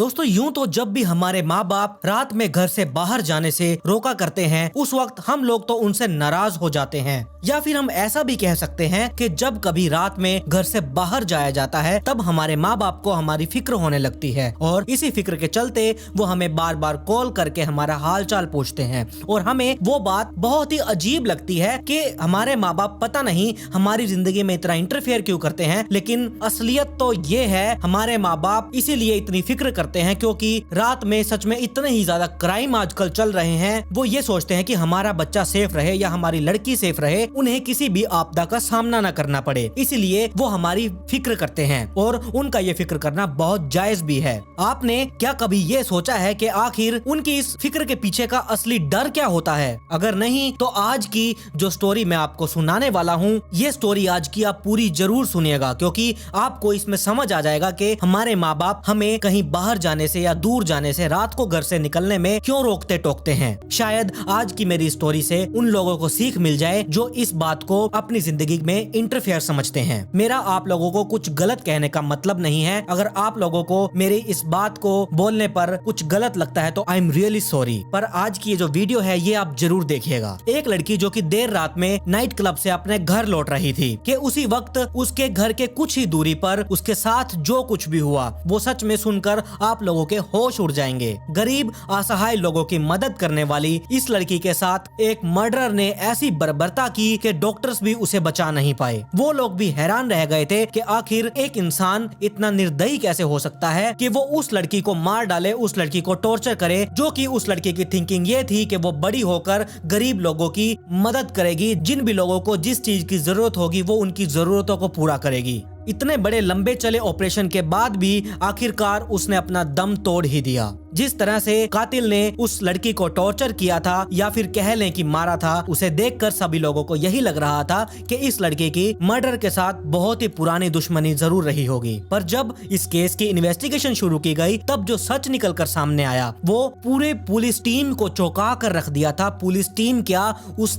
दोस्तों यूं तो जब भी हमारे माँ बाप रात में घर से बाहर जाने से रोका करते हैं उस वक्त हम लोग तो उनसे नाराज हो जाते हैं, या फिर हम ऐसा भी कह सकते हैं कि जब कभी रात में घर से बाहर जाया जाता है तब हमारे माँ बाप को हमारी फिक्र होने लगती है और इसी फिक्र के चलते वो हमें बार बार कॉल करके हमारा हाल चाल पूछते हैं और हमें वो बात बहुत ही अजीब लगती है कि हमारे माँ बाप पता नहीं हमारी जिंदगी में इतना इंटरफेयर क्यों करते हैं। लेकिन असलियत तो ये है हमारे माँ बाप इसीलिए इतनी फिक्र करते हैं क्योंकि रात में सच में इतने ही ज्यादा क्राइम आजकल चल रहे हैं। वो ये सोचते हैं कि हमारा बच्चा सेफ रहे या हमारी लड़की सेफ रहे, उन्हें किसी भी आपदा का सामना न करना पड़े, इसीलिए वो हमारी फिक्र करते हैं और उनका ये फिक्र करना बहुत जायज भी है। आपने क्या कभी ये सोचा है कि आखिर उनकी इस फिक्र के पीछे का असली डर क्या होता है? अगर नहीं तो आज की जो स्टोरी मैं आपको सुनाने वाला हूँ, ये स्टोरी आज की आप पूरी जरूर सुनिएगा क्योंकि आपको इसमें समझ आ जाएगा कि हमारे माँ बाप हमें कहीं बाहर जाने से या दूर जाने से, रात को घर से निकलने में क्यों रोकते टोकते हैं। शायद आज की मेरी स्टोरी से उन लोगों को सीख मिल जाए जो इस बात को अपनी जिंदगी में इंटरफेयर समझते हैं। मेरा आप लोगों को कुछ गलत कहने का मतलब नहीं है। अगर आप लोगों को मेरी इस बात को बोलने पर कुछ गलत लगता है तो आई एम रियली सॉरी, पर आज की ये जो वीडियो है ये आप जरूर देखिएगा। एक लड़की जो कि देर रात में नाइट क्लब से अपने घर लौट रही थी कि उसी वक्त उसके घर के कुछ ही दूरी पर उसके साथ जो कुछ भी हुआ वो सच में सुनकर आप लोगों के होश उड़ जाएंगे। गरीब असहाय लोगों की मदद करने वाली इस लड़की के साथ एक मर्डरर ने ऐसी बर्बरता की कि डॉक्टर्स भी उसे बचा नहीं पाए। वो लोग भी हैरान रह गए थे कि आखिर एक इंसान इतना निर्दयी कैसे हो सकता है कि वो उस लड़की को मार डाले, उस लड़की को टॉर्चर करे, जो कि उस लड़की की थिंकिंग ये थी कि वो बड़ी होकर गरीब लोगों की मदद करेगी, जिन भी लोगों को जिस चीज की जरूरत होगी वो उनकी जरूरतों को पूरा करेगी। इतने बड़े लंबे चले ऑपरेशन के बाद भी आखिरकार उसने अपना दम तोड़ ही दिया। जिस तरह से कातिल ने उस लड़की को टॉर्चर किया था या फिर कह लें कि मारा था, उसे देखकर सभी लोगों को यही लग रहा था कि इस लड़के की मर्डर के साथ बहुत ही पुरानी दुश्मनी जरूर रही होगी। पर जब इस केस की इन्वेस्टिगेशन शुरू की गई तब जो सच निकल कर सामने आया वो पूरे पुलिस टीम को चौंका कर रख दिया था। पुलिस टीम क्या, उस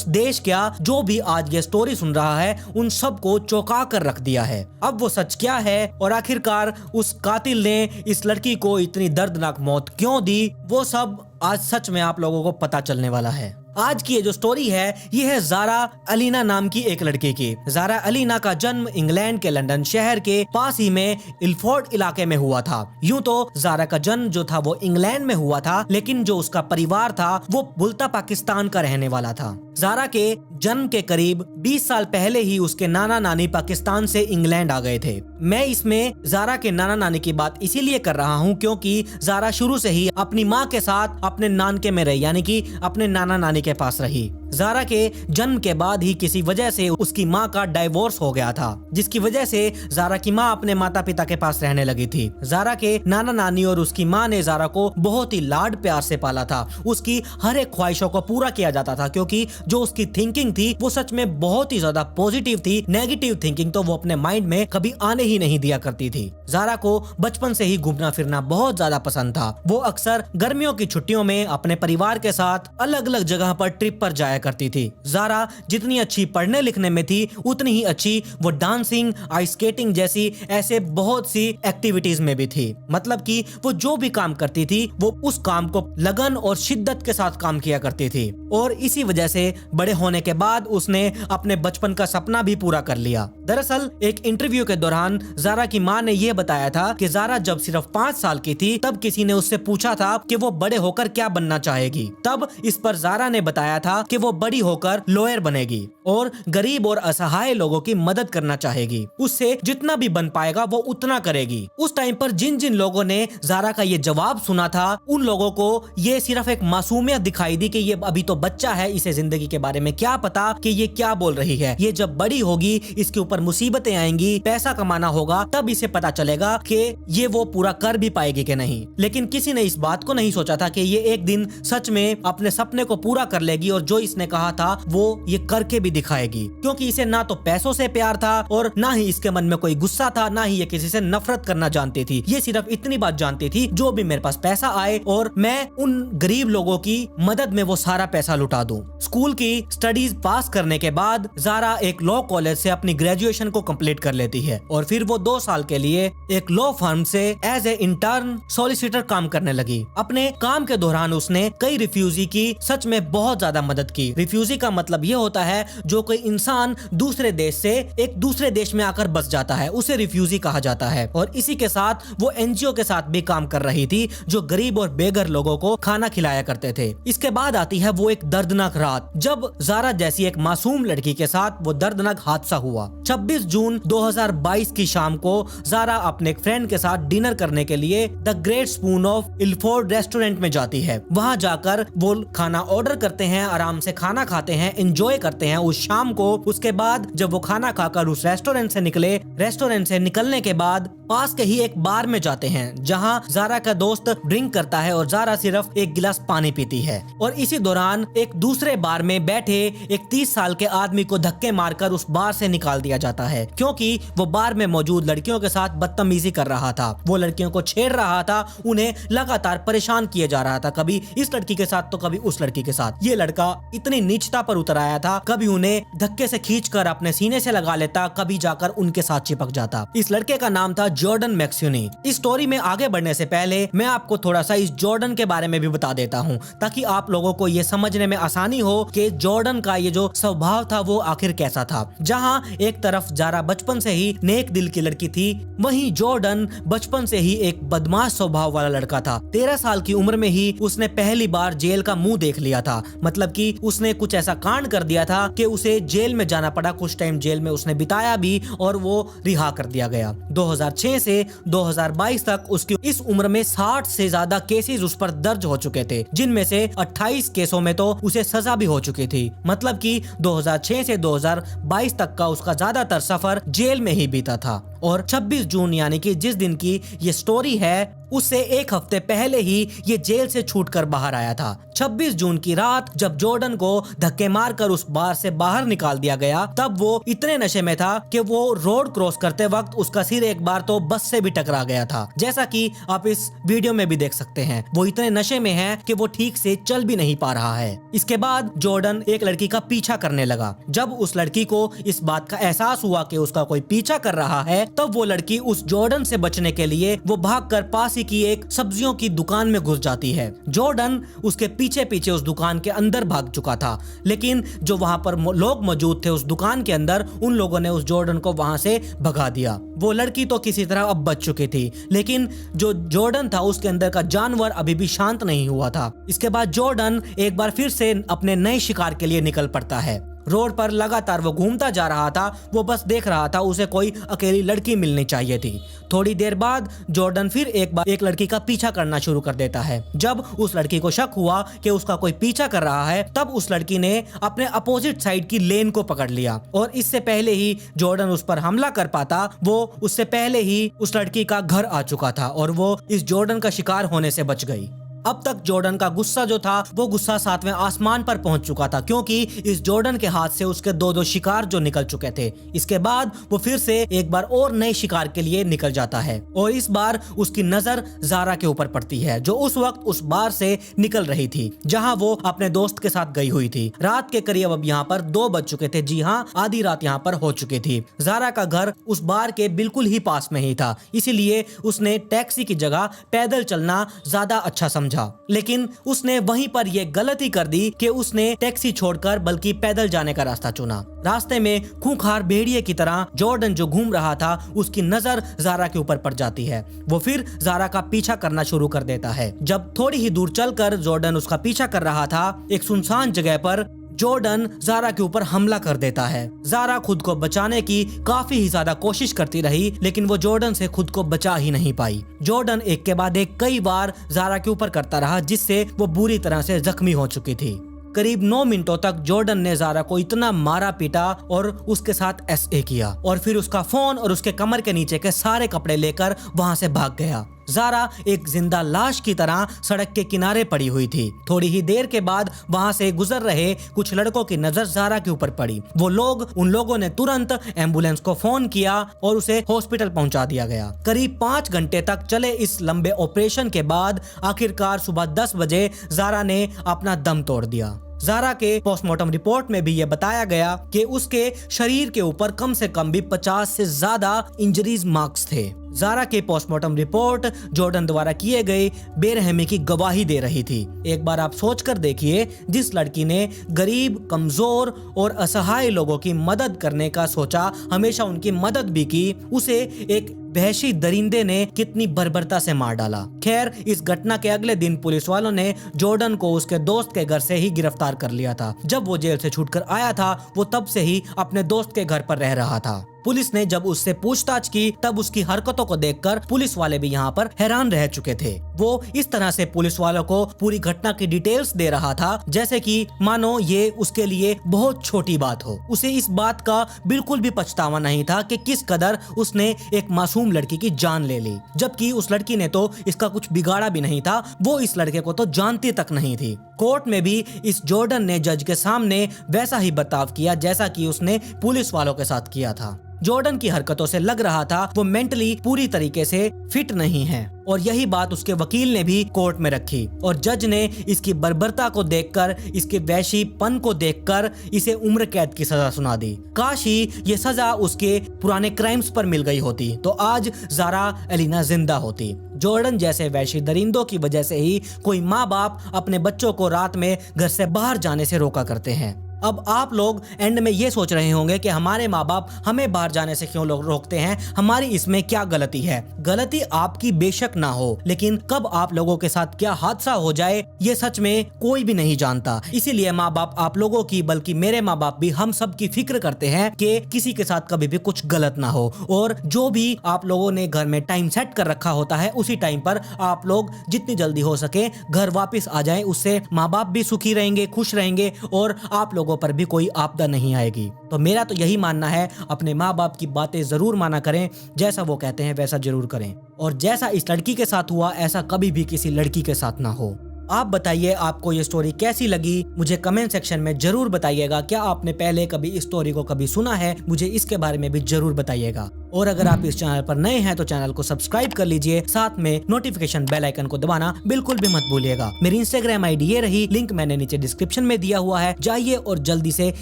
देश क्या, जो भी आज ये स्टोरी सुन रहा है उन सबको चौंका कर रख दिया है। अब वो सच क्या है और आखिरकार उस कातिल ने इस लड़की को इतनी दर्दनाक मौत क्यों दी, वो सब आज सच में आप लोगों को पता चलने वाला है। आज की ये जो स्टोरी है ये है ज़ारा अलीना नाम की एक लड़की की। ज़ारा अलीना का जन्म इंग्लैंड के लंदन शहर के पास ही में इल्फोर्ड इलाके में हुआ था। यूं तो ज़ारा का जन्म जो था वो इंग्लैंड में हुआ था, लेकिन जो उसका परिवार था वो बुल्ता पाकिस्तान का रहने वाला था। ज़ारा के जन्म के करीब 20 साल पहले ही उसके नाना नानी पाकिस्तान से इंग्लैंड आ गए थे। मैं इसमें ज़ारा के नाना नानी की बात इसीलिए कर रहा हूँ क्योंकि ज़ारा शुरू से ही अपनी माँ के साथ अपने नानके में रही, यानी कि अपने नाना नानी के पास रही। ज़ारा के जन्म के बाद ही किसी वजह से उसकी माँ का डाइवोर्स हो गया था, जिसकी वजह से ज़ारा की माँ अपने माता पिता के पास रहने लगी थी। ज़ारा के नाना नानी और उसकी माँ ने ज़ारा को बहुत ही लाड प्यार से पाला था। उसकी हर एक ख्वाहिशों को पूरा किया जाता था क्योंकि जो उसकी थिंकिंग थी वो सच में बहुत ही ज्यादा पॉजिटिव थी। नेगेटिव थिंकिंग तो वो अपने माइंड में कभी आने ही नहीं दिया करती थी। ज़ारा को बचपन से ही घूमना फिरना बहुत ज्यादा पसंद था। वो अक्सर गर्मियों की छुट्टियों में अपने परिवार के साथ अलग अलग जगह पर ट्रिप पर जाया करती थी। ज़ारा जितनी अच्छी पढ़ने लिखने में थी उतनी ही अच्छी वो डांसिंग, आइस स्केटिंग जैसी ऐसे बहुत सी एक्टिविटीज में भी थी। मतलब कि वो जो भी काम करती थी वो उस काम को लगन और शिद्दत के साथ काम किया करती थी और इसी वजह से बड़े होने के बाद उसने अपने बचपन का सपना भी पूरा कर लिया। दरअसल एक इंटरव्यू के दौरान ज़ारा की माँ ने यह बताया था कि ज़ारा जब सिर्फ 5 साल की थी तब किसी ने उससे पूछा था कि वो बड़े होकर क्या बनना चाहेगी। तब इस पर ज़ारा ने बताया था कि वो बड़ी होकर लॉयर बनेगी और गरीब और असहाय लोगों की मदद करना चाहेगी। उससे जितना भी बन पाएगा वो उतना करेगी। उस टाइम पर जिन जिन लोगों ने ज़ारा का ये जवाब सुना था उन लोगों को ये सिर्फ एक मासूमियत दिखाई दी कि ये अभी तो बच्चा है, इसे जिंदगी के बारे में क्या पता कि ये क्या बोल रही है। ये जब बड़ी होगी इसके ऊपर मुसीबतें आएंगी, पैसा कमाना होगा, तब इसे पता चलेगा कि ये वो पूरा कर भी पाएगी कि नहीं। लेकिन किसी ने इस बात को नहीं सोचा था कि ये एक दिन सच में अपने सपने को पूरा कर लेगी और जो इसने कहा था वो ये करके भी दिखाएगी। क्योंकि इसे ना तो पैसों से प्यार था और ना ही इसके मन में कोई गुस्सा था, ना ही ये किसी से नफरत करना जानती थी। ये सिर्फ इतनी बात जानती थी जो भी मेरे पास पैसा आए और मैं उन गरीब लोगों की मदद में वो सारा पैसा लुटा दूं। स्कूल की स्टडीज पास करने के बाद ज़ारा एक लॉ कॉलेज से अपनी ग्रेजुएट ग्रेजुएशन को कंप्लीट कर लेती है और फिर वो 2 साल के लिए एक लॉ फर्म से एज ए इंटर्न सॉलिसिटर काम करने लगी। अपने काम के दौरान उसने कई रिफ्यूजी की सच में बहुत ज्यादा मदद की। रिफ्यूजी का मतलब ये होता है जो कोई इंसान दूसरे देश से एक दूसरे देश में आकर बस जाता है, उसे रिफ्यूजी कहा जाता है। और इसी के साथ वो एनजीओ के साथ भी काम कर रही थी जो गरीब और बेघर लोगों को खाना खिलाया करते थे। इसके बाद आती है वो एक दर्दनाक रात जब जारा जैसी एक मासूम लड़की के साथ वो दर्दनाक हादसा हुआ। 26 जून 2022 की शाम को जारा अपने एक फ्रेंड के साथ डिनर करने के लिए the great spoon of Ilford restaurant में जाती है। वहां जाकर वो खाना ऑर्डर करते हैं, आराम से खाना खाते हैं, एंजॉय करते हैं उस शाम को। उसके बाद जब वो खाना खाकर उस रेस्टोरेंट से निकले, रेस्टोरेंट से निकलने के बाद पास के ही एक बार में जाते हैं जहां जारा का दोस्त ड्रिंक करता है और जारा सिर्फ एक गिलास पानी पीती है। और इसी दौरान एक दूसरे बार में बैठे एक 30 साल के आदमी को धक्के मारकर उस बार से निकाल दिया जाता है क्योंकि वो बार में मौजूद लड़कियों के साथ बदतमीजी कर रहा था। वो लड़कियों को छेड़ रहा था, उन्हें लगातार परेशान किए जा रहा था, कभी इस लड़की के साथ तो कभी उस लड़की के साथ। ये लड़का इतनी नीचता पर उतर आया था, कभी उन्हें धक्के से खींचकर अपने सीने से लगा लेता, कभी जाकर उनके साथ चिपक जाता। इस लड़के का नाम था जॉर्डन मैक्स्यूनी। इस स्टोरी में आगे बढ़ने से पहले मैं आपको थोड़ा सा इस जॉर्डन के बारे में भी बता देता हूँ ताकि आप लोगों को ये समझने में आसानी हो कि जॉर्डन का ये जो स्वभाव था वो आखिर कैसा था। जहाँ एक तरफ जारा बचपन से ही नेक दिल की लड़की थी, वहीं जॉर्डन बचपन से ही एक बदमाश स्वभाव वाला लड़का था। 13 साल की उम्र में ही उसने पहली बार जेल का मुंह देख लिया था। मतलब कि उसने कुछ ऐसा कांड कर दिया था कि उसे जेल में जाना पड़ा। कुछ टाइम जेल में उसने बिताया भी और वो रिहा कर दिया गया। 2006 से 2022 तक उसकी इस उम्र में 60 से ज्यादा केसेस उस पर दर्ज हो चुके थे, जिनमें से 28 केसों में तो उसे सजा भी हो चुकी थी। मतलब कि 2006 से 2022 तक का उसका ज्यादातर सफर जेल में ही बीता था। और 26 जून यानी कि जिस दिन की ये स्टोरी है उससे एक हफ्ते पहले ही ये जेल से छूटकर बाहर आया था। 26 जून की रात जब जॉर्डन को धक्के मारकर उस बार से बाहर निकाल दिया गया, तब वो इतने नशे में था कि वो रोड क्रॉस करते वक्त उसका सिर एक बार तो बस से भी टकरा गया था, जैसा कि आप इस वीडियो में भी देख सकते हैं। वो इतने नशे में है कि वो ठीक से चल भी नहीं पा रहा है। इसके बाद जॉर्डन एक लड़की का पीछा करने लगा। जब उस लड़की को इस बात का एहसास हुआ कि उसका कोई पीछा कर रहा है, तब वो लड़की उस जॉर्डन से बचने के लिए वो भागकर पास ही की एक सब्जियों की दुकान में घुस जाती है। जॉर्डन उसके पीछे पीछे उस दुकान के अंदर भाग चुका था, लेकिन जो वहां पर लोग मौजूद थे उस दुकान के अंदर, उन लोगों ने उस जॉर्डन को वहां से भगा दिया। वो लड़की तो किसी तरह अब बच चुकी थी, लेकिन जो जॉर्डन था उसके अंदर का जानवर अभी भी शांत नहीं हुआ था। इसके बाद जॉर्डन एक बार फिर से अपने नए शिकार के लिए निकल पड़ता है। रोड पर लगातार वो घूमता जा रहा था, वो बस देख रहा था उसे कोई अकेली लड़की मिलनी चाहिए थी। थोड़ी देर बाद जॉर्डन फिर एक बार एक लड़की का पीछा करना शुरू कर देता है। जब उस लड़की को शक हुआ कि उसका कोई पीछा कर रहा है, तब उस लड़की ने अपने अपोजिट साइड की लेन को पकड़ लिया और इससे पहले ही जॉर्डन उस पर हमला कर पाता, वो उससे पहले ही उस लड़की का घर आ चुका था और वो इस जॉर्डन का शिकार होने से बच गई। अब तक जॉर्डन का गुस्सा जो था वो गुस्सा 7वें आसमान पर पहुंच चुका था, क्योंकि इस जॉर्डन के हाथ से उसके दो शिकार जो निकल चुके थे। इसके बाद वो फिर से एक बार और नए शिकार के लिए निकल जाता है और इस बार उसकी नजर जारा के ऊपर पड़ती है, जो उस वक्त उस बार से निकल रही थी जहां वो अपने दोस्त के साथ गई हुई थी। रात के करीब अब यहाँ पर 2 बज चुके थे। जी हाँ, आधी रात यहाँ पर हो चुकी थी। जारा का घर उस बार के बिल्कुल ही पास में ही था, इसीलिए उसने टैक्सी की जगह पैदल चलना ज्यादा अच्छा समझा। लेकिन उसने वहीं पर यह गलती कर दी कि उसने टैक्सी छोड़कर बल्कि पैदल जाने का रास्ता चुना। रास्ते में खूंखार भेड़िए की तरह जॉर्डन जो घूम रहा था उसकी नजर जारा के ऊपर पड़ जाती है। वो फिर जारा का पीछा करना शुरू कर देता है। जब थोड़ी ही दूर चलकर जॉर्डन उसका पीछा कर रहा था, एक सुनसान जगह पर जॉर्डन जारा के ऊपर हमला कर देता है। जारा खुद को बचाने की काफी ही ज्यादा कोशिश करती रही, लेकिन वो जॉर्डन से खुद को बचा ही नहीं पाई। जॉर्डन एक के बाद एक कई बार जारा के ऊपर करता रहा, जिससे वो बुरी तरह से जख्मी हो चुकी थी। करीब 9 मिनटों तक जॉर्डन ने जारा को इतना मारा पीटा और उसके साथ ऐसे किया और फिर उसका फोन और उसके कमर के नीचे के सारे कपड़े लेकर वहां से भाग गया। जारा एक जिंदा लाश की तरह सड़क के किनारे पड़ी हुई थी। थोड़ी ही देर के बाद वहां से गुजर रहे कुछ लड़कों की नजर जारा के ऊपर पड़ी। उन लोगों ने तुरंत एम्बुलेंस को फोन किया और उसे हॉस्पिटल पहुंचा दिया गया। करीब 5 घंटे तक चले इस लंबे ऑपरेशन के बाद आखिरकार सुबह 10 बजे जारा ने अपना दम तोड़ दिया। जारा के पोस्टमार्टम रिपोर्ट में भी ये बताया गया कि उसके शरीर के ऊपर कम से कम भी 50 से ज्यादा इंजरीज मार्क्स थे। जारा के पोस्टमार्टम रिपोर्ट जॉर्डन द्वारा किए गए बेरहमी की गवाही दे रही थी। एक बार आप सोच कर देखिए, जिस लड़की ने गरीब, कमजोर और असहाय लोगों की मदद करने का सोचा, हमेशा उनकी मदद भी की, उसे एक वहशी दरिंदे ने कितनी बर्बरता से मार डाला। खैर, इस घटना के अगले दिन पुलिस वालों ने जॉर्डन को उसके दोस्त के घर से ही गिरफ्तार कर लिया था। जब वो जेल से छूटकर आया था, वो तब से ही अपने दोस्त के घर पर रह रहा था। पुलिस ने जब उससे पूछताछ की, तब उसकी हरकतों को देखकर पुलिस वाले भी यहाँ पर हैरान रह चुके थे। वो इस तरह से पुलिस वालों को पूरी घटना की डिटेल्स दे रहा था जैसे कि मानो ये उसके लिए बहुत छोटी बात हो। उसे इस बात का बिल्कुल भी पछतावा नहीं था कि किस कदर उसने एक मासूम लड़की की जान ले ली, जबकि उस लड़की ने तो इसका कुछ बिगाड़ा भी नहीं था। वो इस लड़के को तो जानती तक नहीं थी। कोर्ट में भी इस जॉर्डन ने जज के सामने वैसा ही बर्ताव किया जैसा कि उसने पुलिस वालों के साथ किया था। जॉर्डन की हरकतों से लग रहा था वो मेंटली पूरी तरीके से फिट नहीं है, और यही बात उसके वकील ने भी कोर्ट में रखी। और जज ने इसकी बर्बरता को देखकर, इसके वैशीपन को देखकर इसे उम्र कैद की सजा सुना दी। काश ही ये सजा उसके पुराने क्राइम्स पर मिल गई होती तो आज जारा एलिना जिंदा होती। जॉर्डन जैसे वैशी दरिंदों की वजह से ही कोई माँ बाप अपने बच्चों को रात में घर से बाहर जाने से रोका करते हैं। अब आप लोग एंड में ये सोच रहे होंगे कि हमारे माँ बाप हमें बाहर जाने से क्यों लोग रोकते हैं, हमारी इसमें क्या गलती है। गलती आपकी बेशक ना हो, लेकिन कब आप लोगों के साथ क्या हादसा हो जाए ये सच में कोई भी नहीं जानता। इसीलिए माँ बाप आप लोगों की, बल्कि मेरे माँ बाप भी हम सब की फिक्र करते हैं कि किसी के साथ कभी भी कुछ गलत ना हो, और जो भी आप लोगों ने घर में टाइम सेट कर रखा होता है उसी टाइम पर आप लोग जितनी जल्दी हो सके घर वापस आ जाएं। उससे माँ बाप भी सुखी रहेंगे, खुश रहेंगे, और आप लोगों पर भी कोई आपदा नहीं आएगी। तो मेरा तो यही मानना है, अपने माँ बाप की बातें जरूर माना करें, जैसा वो कहते हैं वैसा जरूर करें, और जैसा इस लड़की के साथ हुआ ऐसा कभी भी किसी लड़की के साथ ना हो। आप बताइए आपको ये स्टोरी कैसी लगी, मुझे कमेंट सेक्शन में जरूर बताइएगा। क्या आपने पहले कभी इस स्टोरी को कभी सुना है, मुझे इसके बारे में भी जरूर बताइएगा। और अगर आप इस चैनल पर नए हैं तो चैनल को सब्सक्राइब कर लीजिए, साथ में नोटिफिकेशन बेल आइकन को दबाना बिल्कुल भी मत भूलिएगा। मेरी इंस्टाग्राम आईडी ये रही, लिंक मैंने नीचे डिस्क्रिप्शन में दिया हुआ है, जाइए और जल्दी से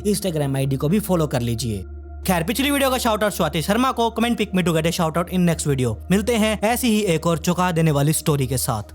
इंस्टाग्राम आईडी को भी फॉलो कर लीजिए। खैर, पिछली वीडियो का शाउट आउट स्वाति शर्मा को, कमेंट पिक में to get a shout out in next video. मिलते हैं ऐसी ही एक और चौंका देने वाली स्टोरी के साथ।